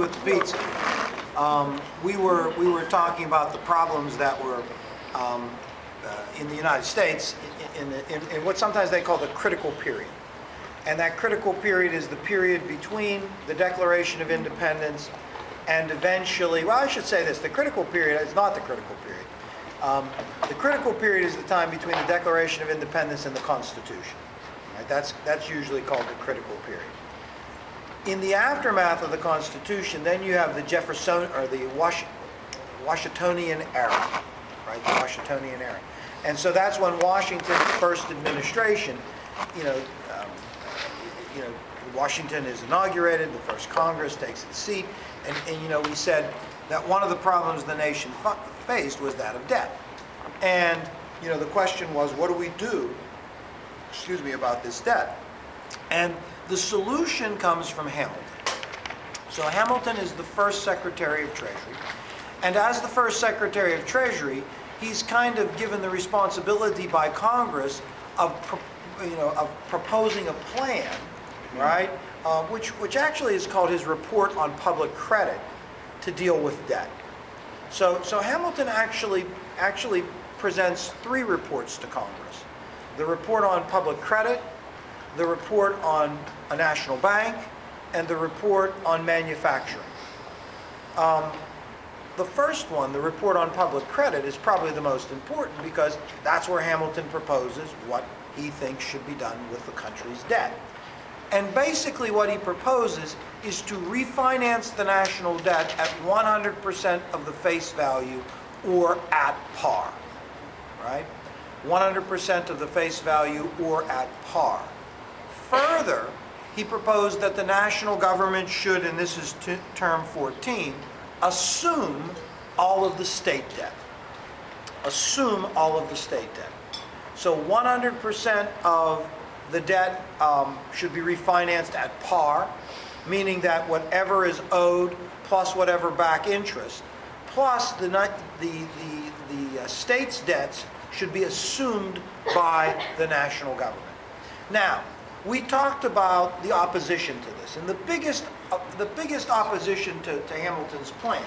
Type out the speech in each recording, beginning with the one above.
With the pizza, we were talking about the problems that were in the United States in what sometimes they call the critical period, and that critical period is the period between the Declaration of Independence and eventually, well, I should say this: the critical period is not the critical period. The critical period is the time between the Declaration of Independence and the Constitution. Right? That's usually called the critical period. In the aftermath of the Constitution, then you have the Washingtonian era, right? The Washingtonian era, and so that's when Washington's first administration, Washington is inaugurated, the first Congress takes its seat, and we said that one of the problems the nation faced was that of debt, and the question was, what do we do? About this debt, and the solution comes from Hamilton. So Hamilton is the first Secretary of Treasury. And as the first Secretary of Treasury, he's kind of given the responsibility by Congress of proposing a plan, right? Which actually is called his Report on Public Credit to deal with debt. So Hamilton actually presents three reports to Congress: the Report on Public Credit, the Report on a National Bank, and the Report on Manufacturing. The first one, the Report on Public Credit, is probably the most important because that's where Hamilton proposes what he thinks should be done with the country's debt. And basically what he proposes is to refinance the national debt at 100% of the face value or at par, right? 100% of the face value or at par. Further, he proposed that the national government should, and this is term 14, assume all of the state debt. Assume all of the state debt. So 100% of the debt should be refinanced at par, meaning that whatever is owed plus whatever back interest, plus the state's debts should be assumed by the national government. Now, we talked about the opposition to this, and the biggest opposition to Hamilton's plan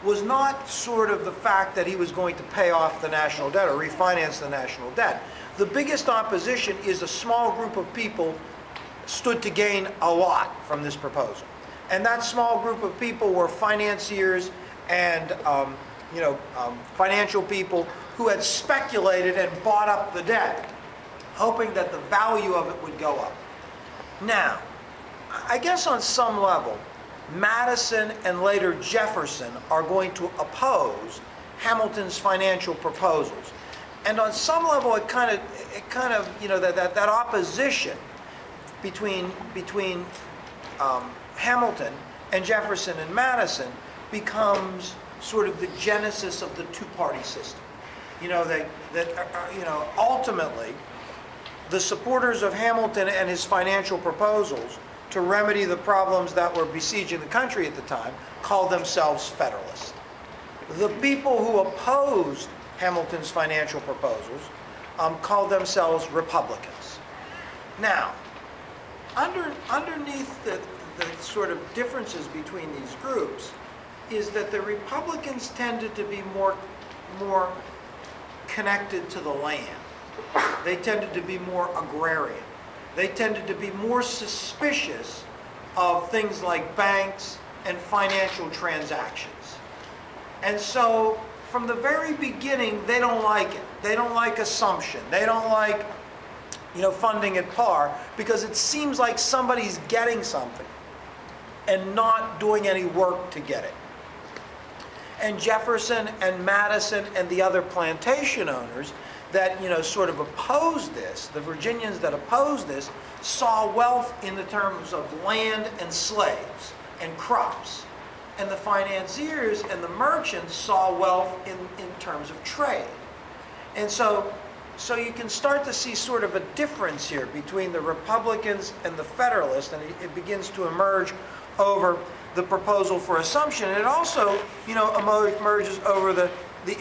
was not sort of the fact that he was going to pay off the national debt or refinance the national debt. The biggest opposition is a small group of people stood to gain a lot from this proposal, and that small group of people were financiers and financial people who had speculated and bought up the debt, hoping that the value of it would go up. Now, I guess on some level, Madison and later Jefferson are going to oppose Hamilton's financial proposals. And on some level, it kind of that opposition between Hamilton and Jefferson and Madison becomes sort of the genesis of the two-party system. Ultimately, the supporters of Hamilton and his financial proposals to remedy the problems that were besieging the country at the time called themselves Federalists. The people who opposed Hamilton's financial proposals called themselves Republicans. Now, underneath the sort of differences between these groups is that the Republicans tended to be more connected to the land. They tended to be more agrarian. They tended to be more suspicious of things like banks and financial transactions. And so, from the very beginning, they don't like it. They don't like assumption. They don't like, funding at par, because it seems like somebody's getting something and not doing any work to get it. And Jefferson and Madison and the other plantation owners that sort of opposed this, the Virginians that opposed this, saw wealth in the terms of land and slaves and crops. And the financiers and the merchants saw wealth in terms of trade. And so you can start to see sort of a difference here between the Republicans and the Federalists, and it begins to emerge over the proposal for assumption. And it also, emerges over the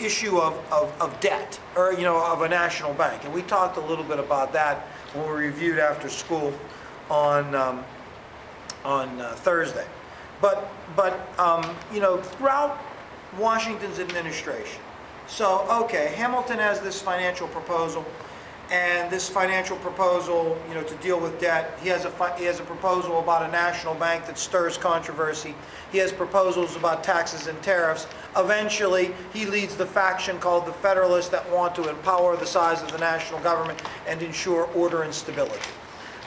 issue of debt, or of a national bank. And we talked a little bit about that when we reviewed after school on Thursday. throughout Washington's administration. So, okay, Hamilton has this financial proposal, and this financial proposal, to deal with debt, he has a proposal about a national bank that stirs controversy. He has proposals about taxes and tariffs. Eventually, he leads the faction called the Federalists that want to empower the size of the national government and ensure order and stability.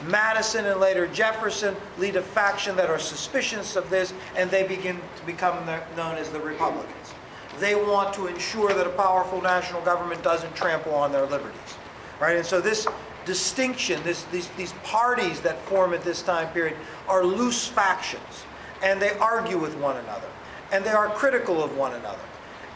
Madison and later Jefferson lead a faction that are suspicious of this, and they begin to become known as the Republicans. They want to ensure that a powerful national government doesn't trample on their liberties, right? And so this distinction, these parties that form at this time period are loose factions, and they argue with one another, and they are critical of one another.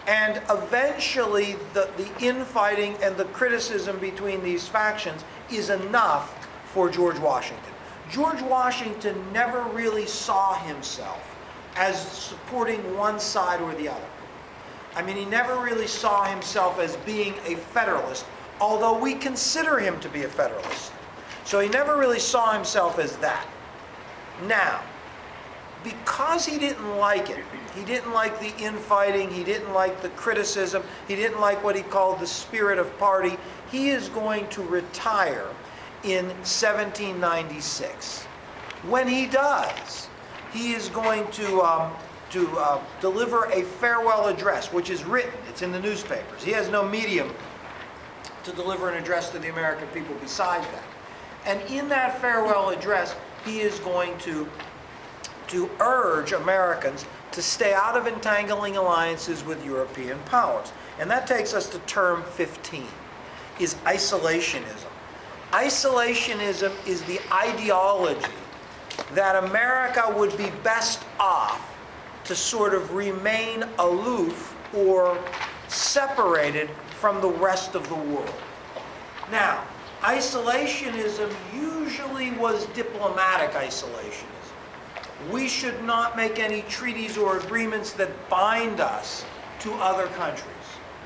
And eventually, the infighting and the criticism between these factions is enough for George Washington. George Washington never really saw himself as supporting one side or the other. I mean, he never really saw himself as being a Federalist, although we consider him to be a Federalist. So he never really saw himself as that. Now, because he didn't like it, he didn't like the infighting, he didn't like the criticism, he didn't like what he called the spirit of party, he is going to retire in 1796. When he does, he is going to deliver a farewell address, which is written. It's in the newspapers. He has no medium to deliver an address to the American people besides that. And in that farewell address, he is going to urge Americans to stay out of entangling alliances with European powers. And that takes us to term 15, is isolationism. Isolationism is the ideology that America would be best off to sort of remain aloof or separated from the rest of the world. Now, isolationism usually was diplomatic isolationism. We should not make any treaties or agreements that bind us to other countries.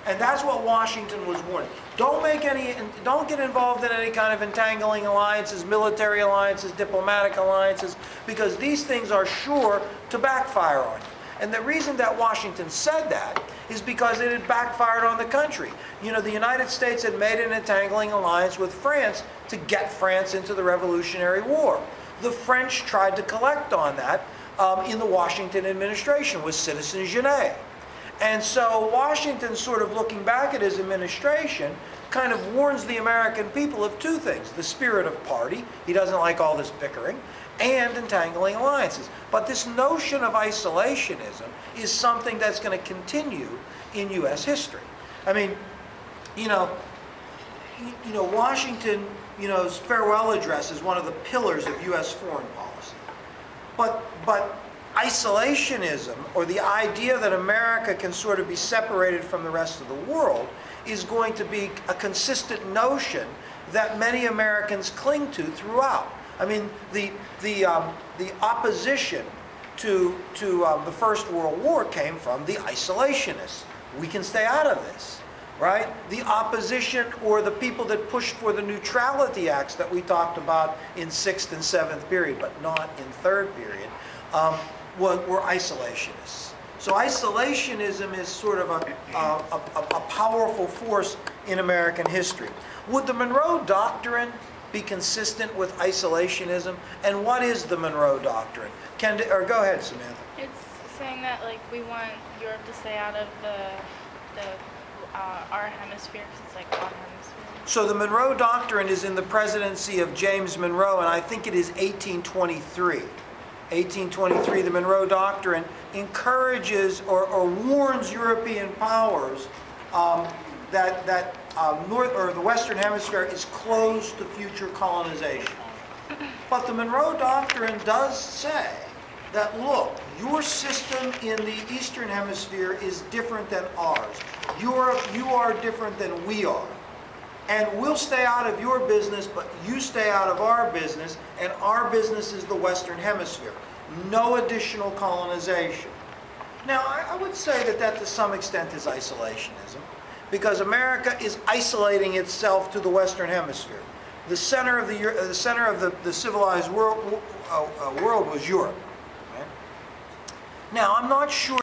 And that's what Washington was warning. Don't get involved in any kind of entangling alliances, military alliances, diplomatic alliances, because these things are sure to backfire on you. And the reason that Washington said that is because it had backfired on the country. The United States had made an entangling alliance with France to get France into the Revolutionary War. The French tried to collect on that in the Washington administration with Citizen Genet. And so Washington, sort of looking back at his administration, kind of warns the American people of two things: the spirit of party, he doesn't like all this bickering, and entangling alliances. But this notion of isolationism is something that's going to continue in U.S. history. I mean, Washington's farewell address is one of the pillars of U.S. foreign policy. But isolationism, or the idea that America can sort of be separated from the rest of the world, is going to be a consistent notion that many Americans cling to throughout. I mean, the opposition to the First World War came from the isolationists. We can stay out of this, right? The opposition, or the people that pushed for the neutrality acts that we talked about in 6th and 7th period, but not in 3rd period, were isolationists. So isolationism is sort of a powerful force in American history. Would the Monroe Doctrine be consistent with isolationism? And what is the Monroe Doctrine? Go ahead, Samantha. It's saying that we want Europe to stay out of our hemisphere, because it's like our hemisphere. So the Monroe Doctrine is in the presidency of James Monroe, and I think it is 1823. 1823, the Monroe Doctrine encourages or warns European powers that the Western Hemisphere is closed to future colonization. But the Monroe Doctrine does say that, look, your system in the Eastern Hemisphere is different than ours. You are different than we are. And we'll stay out of your business, but you stay out of our business, and our business is the Western Hemisphere. No additional colonization. Now, I would say that to some extent is isolationism, because America is isolating itself to the Western Hemisphere. The center of the civilized world was Europe. Right? Now, I'm not sure